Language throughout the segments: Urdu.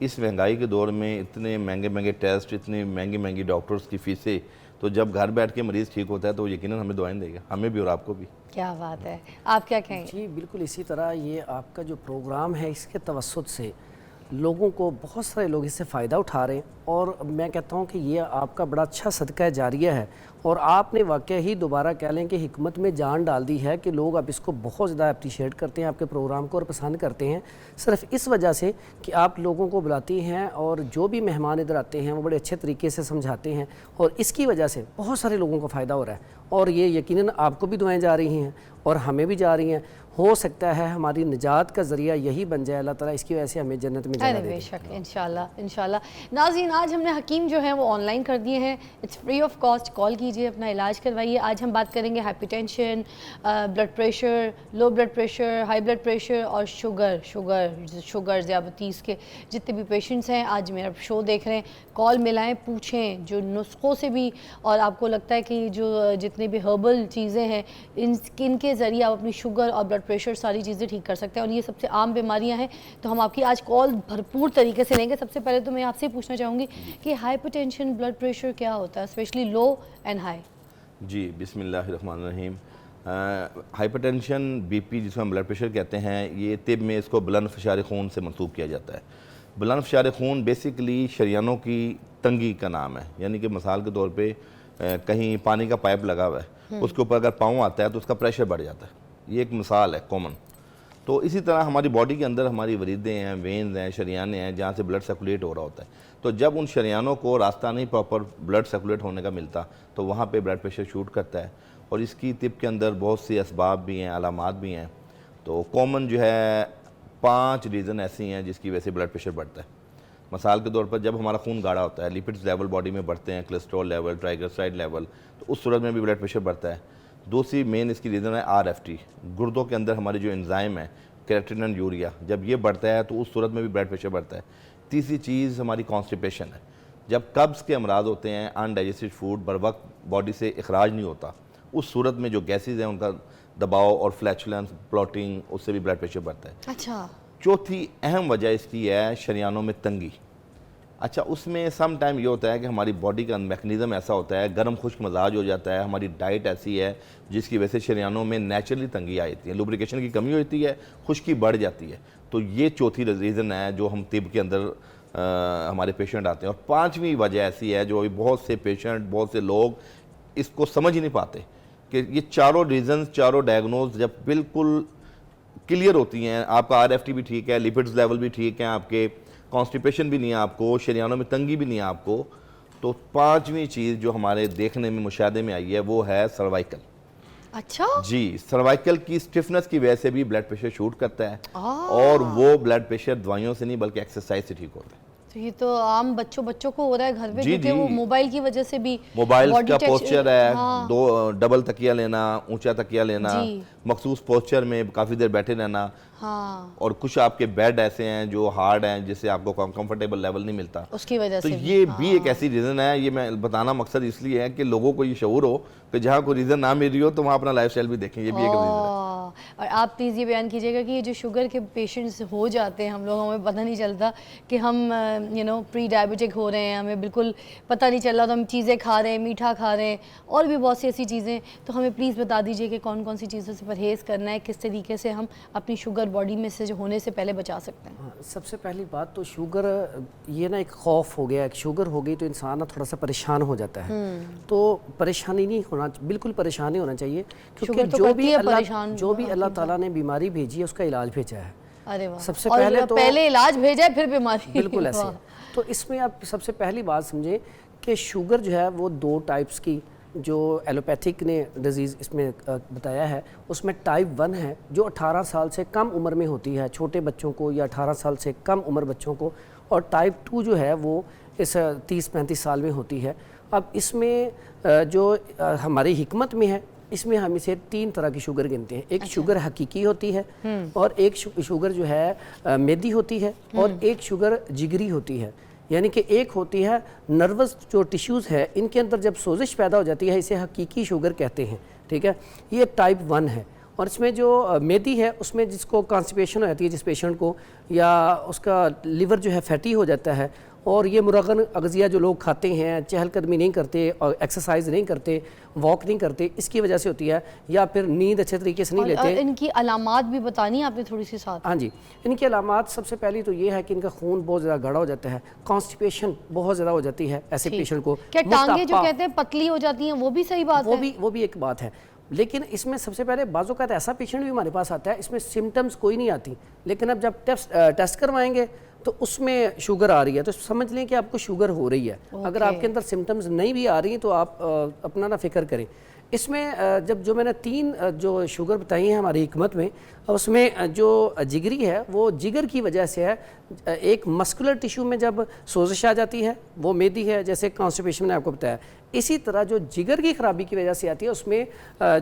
اس مہنگائی کے دور میں اتنے مہنگے مہنگے ٹیسٹ، اتنی مہنگی مہنگی ڈاکٹرز کی فیسیں، تو جب گھر بیٹھ کے مریض ٹھیک ہوتا ہے تو یقیناً ہمیں دعائیں دے گا، ہمیں بھی اور آپ کو بھی۔ کیا بات ہے، آپ کیا کہیں گے؟ جی بالکل اسی طرح یہ آپ کا جو پروگرام ہے اس کے توسط سے لوگوں کو بہت سارے لوگ اس سے فائدہ اٹھا رہے ہیں، اور میں کہتا ہوں کہ یہ آپ کا بڑا اچھا صدقہ جاریہ ہے، اور آپ نے واقعہ ہی دوبارہ کہہ لیں کہ حکمت میں جان ڈال دی ہے کہ لوگ اب اس کو بہت زیادہ اپریشیٹ کرتے ہیں آپ کے پروگرام کو اور پسند کرتے ہیں، صرف اس وجہ سے کہ آپ لوگوں کو بلاتی ہیں اور جو بھی مہمان ادھر آتے ہیں وہ بڑے اچھے طریقے سے سمجھاتے ہیں، اور اس کی وجہ سے بہت سارے لوگوں کو فائدہ ہو رہا ہے، اور یہ یقیناً آپ کو بھی دعائیں جا رہی ہیں اور ہمیں بھی جا رہی ہیں۔ ہو سکتا ہے ہماری نجات کا ذریعہ یہی بن جائے، اللہ تعالیٰ اس کی وجہ سے ہمیں جنت میں جگہ دے دے۔ بے شک، انشاءاللہ انشاءاللہ۔ ناظرین، آج ہم نے حکیم جو ہیں وہ آن لائن کر دیے ہیں، it's free of cost, call کیجئے، اپنا علاج کروائیے۔ آج ہم بات کریں گے hypertension, blood pressure, low blood pressure, high blood pressure اور شوگر ذیابطیس کے جتنے بھی پیشنٹس ہیں آج میرا شو دیکھ رہے ہیں، کال ملائیں، پوچھیں، جو نسخوں سے بھی، اور آپ کو لگتا ہے کہ جو جتنے بھی ہربل چیزیں ہیں ان کے ذریعے آپ اپنی شوگر اور بلڈ پریشر ساری چیزیں ٹھیک کر سکتے ہیں، اور یہ سب سے عام بیماریاں ہیں، تو ہم آپ کی آج کال بھرپور طریقے سے لیں گے۔ سب سے پہلے تو میں آپ سے پوچھنا چاہوں گی کہ ہائپر ٹینشن، بلڈ پریشر کیا ہوتا ہے، اسپیشلی لو اینڈ ہائی؟ جی بسم اللہ الرحمن الرحیم۔ ہائپر ٹینشن، بی پی جس کو ہم بلڈ پریشر کہتے ہیں، یہ طب میں اس کو بلند فشار خون سے منسوب کیا جاتا ہے۔ بلند فشار خون بیسیکلی شریانوں کی تنگی کا نام ہے، یعنی کہ مثال کے طور پہ کہیں پانی کا پائپ لگا ہوا ہے، اس کے اوپر اگر پاؤں آتا ہے تو اس کا پریشر بڑھ جاتا ہے، یہ ایک مثال ہے کامن۔ تو اسی طرح ہماری باڈی کے اندر ہماری وریدیں ہیں، وینز ہیں، شریانے ہیں، جہاں سے بلڈ سرکولیٹ ہو رہا ہوتا ہے، تو جب ان شریانوں کو راستہ نہیں پراپر بلڈ سرکولیٹ ہونے کا ملتا تو وہاں پہ بلڈ پریشر شوٹ کرتا ہے، اور اس کی طب کے اندر بہت سی اسباب بھی ہیں، علامات بھی ہیں۔ تو کامن جو ہے 5 ریزن ایسی ہیں جس کی وجہ سے بلڈ پریشر بڑھتا ہے۔ مثال کے طور پر جب ہمارا خون گاڑھا ہوتا ہے، لیپڈز لیول باڈی میں بڑھتے ہیں، کولیسٹرول لیول، ٹرائیگلیسرائڈ لیول، تو اس صورت میں بھی بلڈ پریشر بڑھتا ہے۔ دوسری مین اس کی ریزن ہے RFT، گردوں کے اندر ہماری جو انزائم ہے کریٹنن یوریا، جب یہ بڑھتا ہے تو اس صورت میں بھی بلڈ پریشر بڑھتا ہے۔ تیسری چیز ہماری کانسٹیپیشن ہے، جب قبض کے امراض ہوتے ہیں، انڈائجسٹڈ فوڈ بر وقت باڈی سے اخراج نہیں ہوتا، اس صورت میں جو گیسز ہیں ان کا دباؤ اور فلیچولنس، بلوٹنگ، اس سے بھی بلڈ پریشر بڑھتا ہے۔ اچھا، چوتھی اہم وجہ اس کی ہے شریانوں میں تنگی۔ اچھا، اس میں سم ٹائم یہ ہوتا ہے کہ ہماری باڈی کا میکنزم ایسا ہوتا ہے، گرم خشک مزاج ہو جاتا ہے، ہماری ڈائٹ ایسی ہے جس کی وجہ سے شریانوں میں نیچرلی تنگی آتی ہے، لوبریکیشن کی کمی ہوتی ہے، خشکی بڑھ جاتی ہے۔ تو یہ چوتھی ریزن ہے جو ہم طب کے اندر ہمارے پیشنٹ آتے ہیں۔ اور 5ویں وجہ ایسی ہے جو بہت سے پیشنٹ، بہت سے لوگ اس کو سمجھ ہی نہیں پاتے کہ یہ چاروں ریزنز، چاروں ڈائگنوز جب بالکل کلیئر ہوتی ہیں، آپ کا RFT بھی ٹھیک ہے، لیپڈز لیول بھی ٹھیک ہیں، آپ کے کانسٹیپیشن بھی نہیں ہے آپ کو، شریانوں میں تنگی بھی نہیں ہے آپ کو، تو 5ویں چیز جو ہمارے دیکھنے میں مشاہدے میں آئی ہے وہ ہے سروائکل۔ اچھا جی، سروائکل کی سٹفنس کی وجہ سے بھی بلڈ پریشر شوٹ کرتا ہے، اور وہ بلڈ پریشر دوائیوں سے نہیں بلکہ ایکسرسائز سے ٹھیک ہوتا ہے۔ تو یہ تو عام بچوں کو ہو رہا ہے گھر پہ، جی کیونکہ وہ موبائل کی وجہ سے بھی موبائل کا پوسچر ہے، ہاں، 2 ڈبل تکیہ لینا، اونچا تکیہ لینا، جی، مخصوص پوسچر میں کافی دیر بیٹھے رہنا، ہاں، اور کچھ آپ کے بیڈ ایسے ہیں جو ہارڈ ہیں جس سے آپ کو کمفرٹیبل لیول نہیں ملتا، اس کی وجہ تو سے یہ بھی ایک ایسی ریزن ہے۔ یہ میں بتانا مقصد اس لیے ہے کہ لوگوں کو یہ شعور ہو کہ جہاں کوئی ریزن نہ مل رہی ہو تو وہاں اپنا لائف سٹائل بھی دیکھیں، یہ بھی ایک ریزن ہے۔ اور آپ پلیز یہ بیان کیجئے گا کہ یہ جو شوگر کے پیشنٹس ہو جاتے ہیں، ہم لوگ ہمیں پتہ نہیں چلتا کہ ہم پری ڈائبیٹک ہو رہے ہیں، ہمیں بالکل پتہ نہیں چل رہا، تو ہم چیزیں کھا رہے ہیں، میٹھا کھا رہے ہیں اور بھی بہت سی ایسی چیزیں، تو ہمیں پلیز بتا دیجئے کہ کون کون سی چیزوں سے پرہیز کرنا ہے، کس طریقے سے ہم اپنی شوگر باڈی میں سے ہونے سے پہلے بچا سکتے ہیں۔ سب سے پہلی بات تو شوگر، یہ نا ایک خوف ہو گیا، ایک شوگر ہو گئی تو انسان نا تھوڑا سا پریشان ہو جاتا ہے، تو پریشانی نہیں ہونا، بالکل پریشان نہیں ہونا چاہیے، کیونکہ جو بھی اللہ تعالیٰ نے بیماری بھیجی ہے اس کا علاج بھیجا ہے۔ ارے واہ، سب سے پہلے تو پہلے علاج بھیجا ہے پھر بیماری، بالکل ایسے ہے۔ تو اس میں آپ سب سے پہلی بات سمجھیں کہ شوگر جو ہے وہ 2 ٹائپس کی، جو ایلوپیتھک نے ڈیزیز اس میں بتایا ہے، اس میں ٹائپ 1 ہے جو 18 سال سے کم عمر میں ہوتی ہے چھوٹے بچوں کو، یا 18 سال سے کم عمر بچوں کو، اور ٹائپ 2 جو ہے وہ اس 30-35 سال میں ہوتی ہے۔ اب اس میں جو ہماری حکمت میں ہے، اس میں ہم اسے 3 طرح کی شوگر گنتے ہیں۔ ایک شوگر حقیقی ہوتی ہے، اور ایک شوگر جو ہے میدی ہوتی ہے، اور ایک شوگر جگری ہوتی ہے، یعنی کہ ایک ہوتی ہے نروس جو ٹیشوز ہے ان کے اندر جب سوزش پیدا ہو جاتی ہے، اسے حقیقی شوگر کہتے ہیں، ٹھیک ہے، یہ ٹائپ 1 ہے۔ اور اس میں جو میدی ہے اس میں جس کو کانسٹیپیشن ہو جاتی ہے جس پیشنٹ کو, یا اس کا لیور جو ہے فیٹی ہو جاتا ہے, اور یہ مرغن اغذیہ جو لوگ کھاتے ہیں, چہل قدمی نہیں کرتے اور ایکسرسائز نہیں کرتے, واک نہیں کرتے, اس کی وجہ سے ہوتی ہے, یا پھر نیند اچھے طریقے سے نہیں لیتے. اور ان کی علامات بھی بتانی آپ نے تھوڑی سی ساتھ. ہاں جی, ان کی علامات سب سے پہلی تو یہ ہے کہ ان کا خون بہت زیادہ گاڑھا ہو جاتا ہے, کانسٹیپیشن بہت زیادہ ہو جاتی ہے ایسے پیشنٹ کو. کیا ٹانگیں جو کہتے ہیں پتلی ہو جاتی ہیں, وہ بھی صحیح بات ہے؟ وہ بھی ایک بات ہے, لیکن اس میں سب سے پہلے بعض اوقات ایسا پیشنٹ بھی ہمارے پاس آتا ہے اس میں سمٹمز کوئی نہیں آتی, لیکن اب جب ٹیسٹ کروائیں گے تو اس میں شوگر آ رہی ہے, تو سمجھ لیں کہ آپ کو شوگر ہو رہی ہے. اگر آپ کے اندر سمٹمز نہیں بھی آ رہی ہیں تو آپ اپنا نہ فکر کریں. اس میں جو میں نے 3 جو شوگر بتائی ہیں ہماری حکمت میں, اس میں جو جگری ہے وہ جگر کی وجہ سے ہے. ایک مسکولر ٹیشو میں جب سوزش آ جاتی ہے وہ میدی ہے, جیسے کانسٹیپیشن میں آپ کو بتایا. اسی طرح جو جگر کی خرابی کی وجہ سے آتی ہے اس میں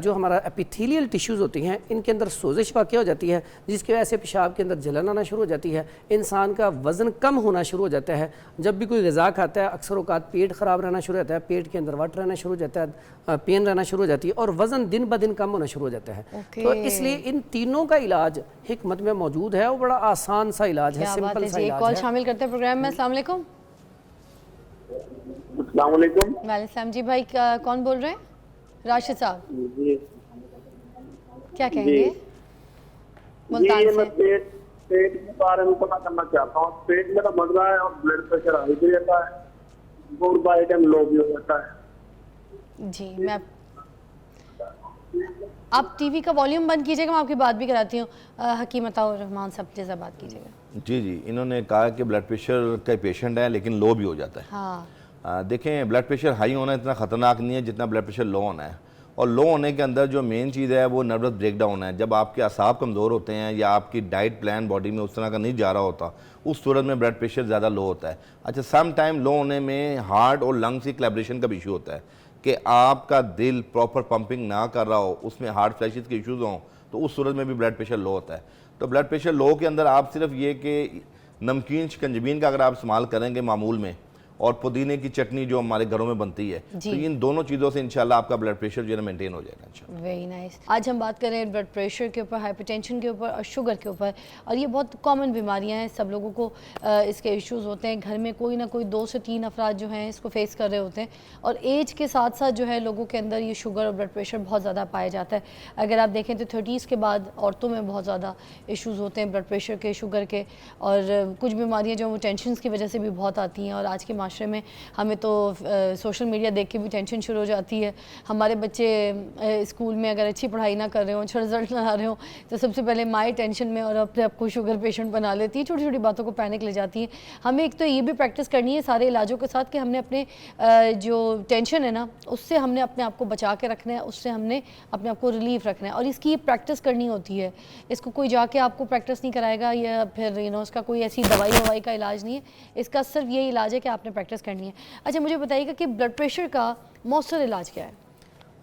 جو ہمارا ایپیتھیلیل ٹیشوز ہوتی ہیں ان کے اندر سوزش واقع ہو جاتی ہے, جس کی وجہ سے پیشاب کے اندر جلن آنا شروع ہو جاتی ہے, انسان کا وزن کم ہونا شروع ہو جاتا ہے. جب بھی کوئی غذا کھاتا ہے اکثر اوقات پیٹ خراب رہنا شروع ہوتا ہے, پیٹ کے اندر وٹ رہنا شروع ہو جاتا ہے, پین رہنا شروع ہو جاتی ہے, اور وزن دن بدن کم ہونا شروع ہو جاتا ہے. تو اس لیے ان تینوں کا علاج حکمت میں موجود ہے, وہ بڑا آسان سا علاج ہے, سمپل سا علاج ہے. کال شامل کرتے ہیں پروگرام میں. السلام علیکم. السلام علیکم. وعلیکم السلام. جی بھائی کون بول رہے ہیں؟ راشد صاحب. جی کیا کہیں گے ملتان میں سے؟ پیٹ کے بارے میں پتا کرنا چاہتا ہوں. پیٹ میرا بڑھ رہا ہے اور بلڈ پریشر ہائی بھی رہتا ہے, اور بائی ٹائم لو بھی ہو جاتا ہے. جی میں آپ ٹی وی کا والیوم بند کیجیے گا, میں آپ کی بات بھی کراتی ہوں. حکیم عطا الرحمان صاحب پلیز بات کیجیے گا. جی انہوں نے کہا کہ بلڈ پریشر کا پیشنٹ ہے لیکن لو بھی ہو جاتا ہے. ہاں دیکھیں, بلڈ پریشر ہائی ہونا اتنا خطرناک نہیں ہے جتنا بلڈ پریشر لو ہونا ہے. اور لو ہونے کے اندر جو مین چیز ہے وہ نروس بریک ڈاؤن ہے. جب آپ کے اعصاب کمزور ہوتے ہیں یا آپ کی ڈائٹ پلان باڈی میں اس طرح کا نہیں جا رہا ہوتا, اس صورت میں بلڈ پریشر زیادہ لو ہوتا ہے. اچھا, سم ٹائم لو ہونے میں ہارٹ اور لنگس کی کولیبریشن کا بھی ایشو ہوتا ہے کہ آپ کا دل پراپر پمپنگ نہ کر رہا ہو, اس میں ہارٹ فلیشز کے ایشوز ہوں, تو اس صورت میں بھی بلڈ پریشر لو ہوتا ہے. تو بلڈ پریشر لو کے اندر آپ صرف یہ کہ نمکین شکنجبین کا اگر آپ استعمال کریں گے معمول میں, اور پودینے کی چٹنی جو ہمارے گھروں میں بنتی ہے, تو ان دونوں چیزوں سے انشاءاللہ آپ کا بلڈ پریشر جو ہے مینٹین ہو جائے گا انشاءاللہ. Very nice. آج ہم بات کر رہے ہیں بلڈ پریشر کے اوپر, ہائپر ٹینشن کے اوپر اور شوگر کے اوپر. اور یہ بہت کامن بیماریاں ہیں, سب لوگوں کو اس کے ایشوز ہوتے ہیں. گھر میں کوئی نہ کوئی 2 سے 3 افراد جو ہیں اس کو فیس کر رہے ہوتے ہیں. اور ایج کے ساتھ ساتھ جو ہے لوگوں کے اندر یہ شوگر اور بلڈ پریشر بہت زیادہ پایا جاتا ہے. اگر آپ دیکھیں تو 30s کے بعد عورتوں میں بہت زیادہ ایشوز ہوتے ہیں بلڈ پریشر کے, شوگر کے, اور کچھ بیماریاں جو وہ ٹینشنز کی وجہ سے بھی بہت آتی ہیں. اور آج کے معاشرے میں ہمیں تو سوشل میڈیا دیکھ کے بھی ٹینشن شروع ہو جاتی ہے. ہمارے بچے اسکول میں اگر اچھی پڑھائی نہ کر رہے ہوں, اچھا رزلٹ نہ آ رہے ہوں, تو سب سے پہلے مائیں ٹینشن میں اور اپنے آپ کو شوگر پیشنٹ بنا لیتی ہیں. چھوٹی چھوٹی باتوں کو پینک لے جاتی ہیں. ہمیں ایک تو یہ بھی پریکٹس کرنی ہے سارے علاجوں کے ساتھ کہ ہم نے اپنے جو ٹینشن ہے نا اس سے ہم نے اپنے آپ کو بچا کے رکھنا ہے, اس سے ہم نے اپنے آپ کو ریلیف رکھنا ہے. اور اس کی پریکٹس کرنی ہوتی ہے. اس کو کوئی جا کے آپ کو پریکٹس نہیں کرائے گا, یا پھر اس کا کوئی ایسی دوائی کا علاج نہیں ہے. اس کا صرف یہی علاج ہے کہ آپ نے پریکٹس کرنی ہے. اچھا, مجھے بتائیے گا کہ بلڈ پریشر کا مؤثر علاج کیا ہے؟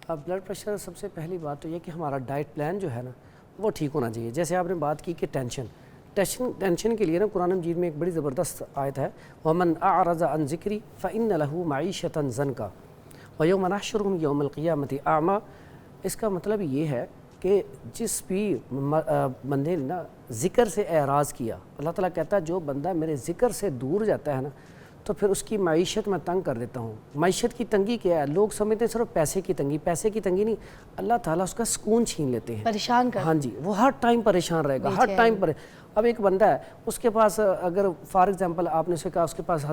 اب بلڈ پریشر سب سے پہلی بات تو یہ کہ ہمارا ڈائٹ پلان جو ہے نا وہ ٹھیک ہونا چاہیے. جیسے آپ نے بات کی کہ ٹینشن کے لیے نا قرآن مجید میں ایک بڑی زبردست آیت ہے, وَمَنْ أَعْرَضَ عَنْ ذِكْرِي فَإِنَّ لَهُ مَعِيشَةً ضَنْكَ وَيَوْمَ نَحْشُرُهُمْ يَوْمَ الْقِيَامَةِ أَعْمَى. اس کا مطلب یہ ہے کہ جس بھی بندے نے نا ذکر سے اعراض کیا, اللہ تعالیٰ کہتا ہے جو بندہ میرے ذکر سے دور جاتا ہے نا تو پھر اس کی معیشت میں تنگ کر دیتا ہوں. معیشت کی تنگی کیا ہے؟ لوگ سمجھتے ہیں صرف پیسے کی تنگی نہیں, اللہ تعالیٰ اس کا سکون چھین لیتے ہیں, پریشان کر. ہاں جی, وہ ہر ٹائم پریشان رہے گا, ہر ٹائم پر. اب ایک بندہ ہے اس کے پاس اگر فار ایگزامپل آپ نے اسے کہا اس کے پاس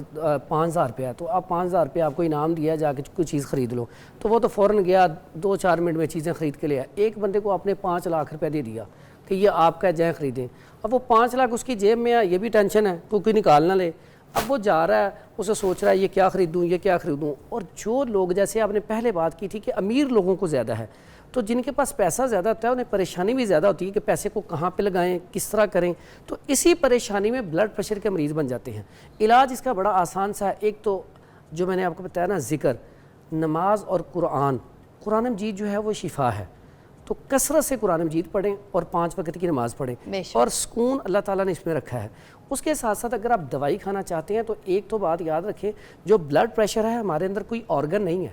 5,000 روپیہ ہے, تو آپ 5,000 روپیہ آپ کو انعام دیا جا کے کوئی چیز خرید لو, تو وہ تو فوراً گیا 2-4 منٹ میں چیزیں خرید کے لیا. ایک بندے کو آپ نے 5 لاکھ روپیہ دے دیا کہ یہ آپ کا جائیں خریدیں. اب وہ 5 لاکھ اس کی جیب میں ہے, یہ بھی ٹینشن ہے کوئی نکال نہ لے. اب وہ جا رہا ہے, اسے سوچ رہا ہے یہ کیا خریدوں. اور جو لوگ, جیسے آپ نے پہلے بات کی تھی کہ امیر لوگوں کو زیادہ ہے, تو جن کے پاس پیسہ زیادہ ہوتا ہے انہیں پریشانی بھی زیادہ ہوتی ہے کہ پیسے کو کہاں پہ لگائیں, کس طرح کریں. تو اسی پریشانی میں بلڈ پریشر کے مریض بن جاتے ہیں. علاج اس کا بڑا آسان سا ہے. ایک تو جو میں نے آپ کو بتایا نا, ذکر, نماز اور قرآن مجید جو ہے وہ شفا ہے. تو کثرت سے قرآن مجید پڑھیں اور 5 وقت کی نماز پڑھیں, اور سکون اللہ تعالیٰ نے اس میں رکھا ہے. اس کے ساتھ ساتھ اگر آپ دوائی کھانا چاہتے ہیں تو ایک تو بات یاد رکھیں, جو بلڈ پریشر ہے ہمارے اندر کوئی آرگن نہیں ہے,